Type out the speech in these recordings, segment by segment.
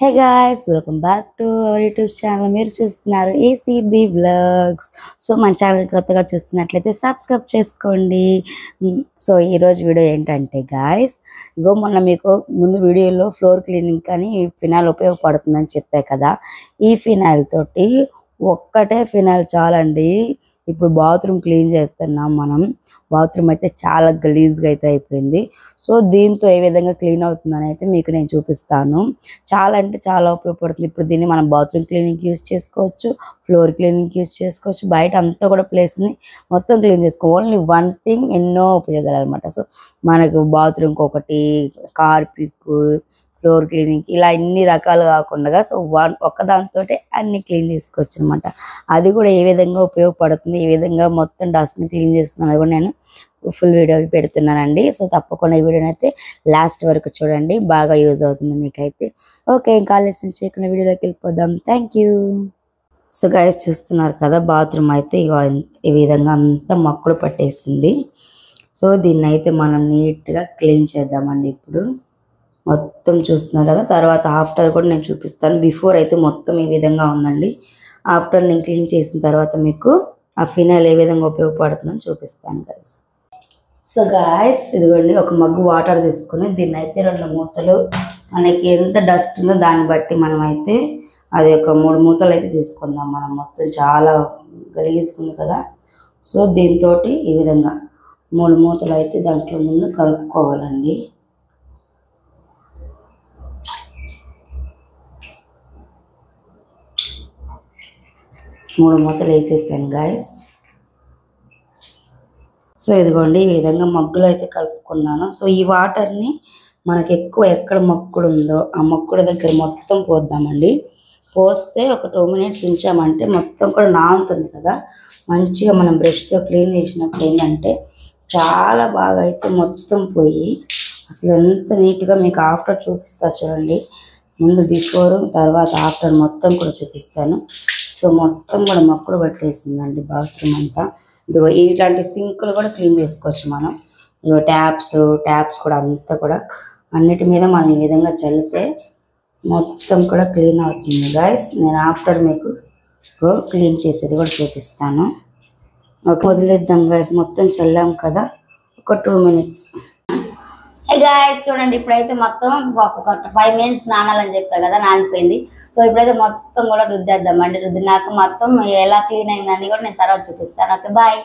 Hey guys, welcome back to our YouTube channel. మీరు చూస్తున్నారు ACB vlogs. So మన channel కొత్తగా చూస్తున్నట్లయితే సబ్స్క్రైబ్ చేసుకోండి. సో ఈరోజు వీడియో ఏంటంటే గాయస్, ఇగో మొన్న మీకు ముందు వీడియోలో ఫ్లోర్ క్లీనింగ్ కానీ ఫినాయిల్ ఉపయోగపడుతుందని చెప్పే కదా. ఈ ఫినాయిల్ తోటి ఒక్కటే ఫినాయిల్ చాలండి. ఇప్పుడు బాత్రూమ్ క్లీన్ చేస్తున్నాం మనం. బాత్రూమ్ అయితే చాలా గలీజ్గా అయితే అయిపోయింది. సో దీంతో ఏ విధంగా క్లీన్ అవుతుందని అయితే మీకు నేను చూపిస్తాను. చాలా అంటే చాలా ఉపయోగపడుతుంది. ఇప్పుడు దీన్ని మనం బాత్రూమ్ క్లీనింగ్కి యూజ్ చేసుకోవచ్చు, ఫ్లోర్ క్లీనింగ్కి యూజ్ చేసుకోవచ్చు, బయట అంతా కూడా ప్లేస్ని మొత్తం క్లీన్ చేసుకో. ఓన్లీ వన్ థింగ్ ఎన్నో ఉపయోగాలు అనమాట. సో మనకు బాత్రూమ్కి ఒకటి, కార్పిక్, ఫ్లోర్ క్లీనింగ్ ఇలా ఇన్ని రకాలు కాకుండా సో ఒక్కదాంతో అన్ని క్లీన్ చేసుకోవచ్చు అనమాట. అది కూడా ఏ విధంగా ఉపయోగపడుతుంది, ఏ విధంగా మొత్తం డస్ట్ని క్లీన్ చేస్తుంది అది కూడా నేను ఫుల్ వీడియో పెడుతున్నానండి. సో తప్పకుండా ఈ వీడియోని అయితే లాస్ట్ వరకు చూడండి, బాగా యూజ్ అవుతుంది మీకైతే. ఓకే, ఇంకా ఆలస్యం చేయకుండా వీడియోలోకి వెళ్ళిపోదాం. Thank you. సో గైస్ చూస్తున్నారు కదా, బాత్రూమ్ అయితే ఇగో ఈ విధంగా అంతా మక్కుడు పట్టేసింది. సో దీన్ని అయితే మనం నీట్గా క్లీన్ చేద్దామండి. ఇప్పుడు మొత్తం చూస్తున్నారు కదా, తర్వాత ఆఫ్టర్ కూడా నేను చూపిస్తాను. బిఫోర్ అయితే మొత్తం ఈ విధంగా ఉందండి. ఆఫ్టర్ నేను క్లీన్ చేసిన తర్వాత మీకు ఆ ఫినాయిల్ ఏ విధంగా ఉపయోగపడుతుందని చూపిస్తాను గైస్. సో గాయస్ ఇదిగోండి, ఒక మగ్గు వాటర్ తీసుకుని దీన్ని అయితే 2 మూతలు, మనకి ఎంత డస్ట్ ఉందో దాన్ని బట్టి మనం అయితే అది ఒక 3 మూతలు అయితే తీసుకుందాం మనం. మొత్తం చాలా గలీజ్గా కదా. సో దీంతో ఈ విధంగా 3 మూతలు అయితే దాంట్లో ముందు కలుపుకోవాలండి. మూడు మూతలు వేసేసాను గాయస్. సో ఇదిగోండి, ఈ విధంగా మగ్గులు అయితే కలుపుకున్నాను. సో ఈ వాటర్ని మనకి ఎక్కువ ఎక్కడ మక్కుడు ఉందో ఆ మక్కుడు దగ్గర మొత్తం పోద్దామండి. పోస్తే ఒక 2 మినిట్స్ ఉంచామంటే మొత్తం కూడా నానుతుంది కదా. మంచిగా మనం బ్రష్తో క్లీన్ చేసినప్పుడు ఏంటంటే చాలా బాగా అయితే మొత్తం పోయి అసలు ఎంత నీట్గా మీకు ఆఫ్టర్ చూపిస్తా చూడండి. ముందు బిఫోర్, తర్వాత ఆఫ్టర్ మొత్తం కూడా చూపిస్తాను. సో మొత్తం కూడా మక్కుడు పట్టేసిందండి బాత్రూమ్ అంతా. ఇదిగో ఇట్లాంటి సింకులు కూడా క్లీన్ చేసుకోవచ్చు మనం. ఇదిగో ట్యాప్స్ కూడా అంతా కూడా అన్నిటి మీద మనం ఈ విధంగా చల్లితే మొత్తం కూడా క్లీన్ అవుతుంది గాయస్. నేను ఆఫ్టర్ మీకు క్లీన్ చేసేది కూడా చూపిస్తాను. ఓకే, వదిలేద్దాం గాయస్. మొత్తం చల్లాం కదా, ఒక 2 మినిట్స్. గాయస్ చూడండి, ఇప్పుడైతే మొత్తం ఒక 5 మినిట్స్ నానాలని చెప్పా కదా, నానిపోయింది. సో ఇప్పుడైతే మొత్తం కూడా రుద్దేద్దామండి. రుద్దినాక మొత్తం ఎలా క్లీన్ అయిందని కూడా నేను తర్వాత చూపిస్తాను. Okay bye.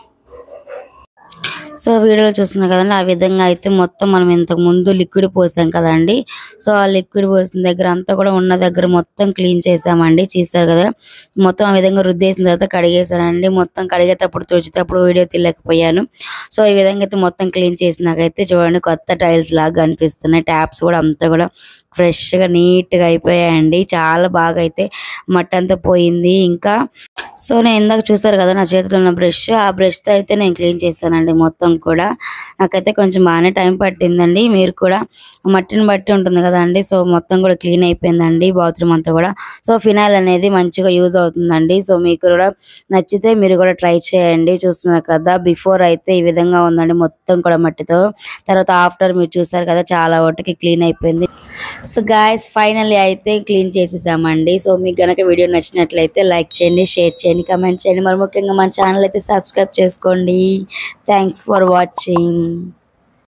సో వీడియోలో చూస్తున్నా కదండి, ఆ విధంగా అయితే మొత్తం మనం ఇంతకు ముందు లిక్విడ్ పోసాం కదండి. సో ఆ లిక్విడ్ పోసిన దగ్గర అంతా కూడా ఉన్న దగ్గర మొత్తం క్లీన్ చేసామండి. చేశారు కదా, మొత్తం ఆ విధంగా రుద్దేసిన తర్వాత కడిగేసానండి. మొత్తం కడిగేటప్పుడు తుడిచేటప్పుడు వీడియో తీయలేకపోయాను. సో ఈ విధంగా అయితే మొత్తం క్లీన్ చేసినాకైతే చూడండి కొత్త టైల్స్ లాగా కనిపిస్తున్నాయి. ట్యాప్స్ కూడా అంతా కూడా ఫ్రెష్గా నీట్గా అయిపోయాయండి. చాలా బాగా అయితే మట్టి అంతా పోయింది. ఇంకా సో నేను ఇందాక చూసారు కదా నా చేతిలో ఉన్న బ్రష్, ఆ బ్రష్తో అయితే నేను క్లీన్ చేశానండి మొత్తం కూడా. నాకైతే కొంచెం బాగానే టైం పట్టిందండి. మీరు కూడా మట్టిని బట్టి ఉంటుంది కదండి. సో మొత్తం కూడా క్లీన్ అయిపోయిందండి బాత్రూమ్ అంతా కూడా. సో ఫినాయిల్ అనేది మంచిగా యూజ్ అవుతుందండి. సో మీకు కూడా నచ్చితే మీరు కూడా ట్రై చేయండి. చూస్తున్నారు కదా, బిఫోర్ అయితే ఈ విధంగా ఉందండి మొత్తం కూడా మట్టితో. తర్వాత ఆఫ్టర్ మీరు చూసారు కదా, చాలా వాటికి క్లీన్ అయిపోయింది. సో గాయస్ ఫైనల్లీ అయితే క్లీన్ చేసేసామండి. సో మీకు కనుక వీడియో నచ్చినట్లయితే లైక్ చేయండి, షేర్ చేయండి, కమెంట్ చేయండి. మరి ముఖ్యంగా మన ఛానల్ అయితే సబ్స్క్రైబ్ చేసుకోండి. Thanks for watching.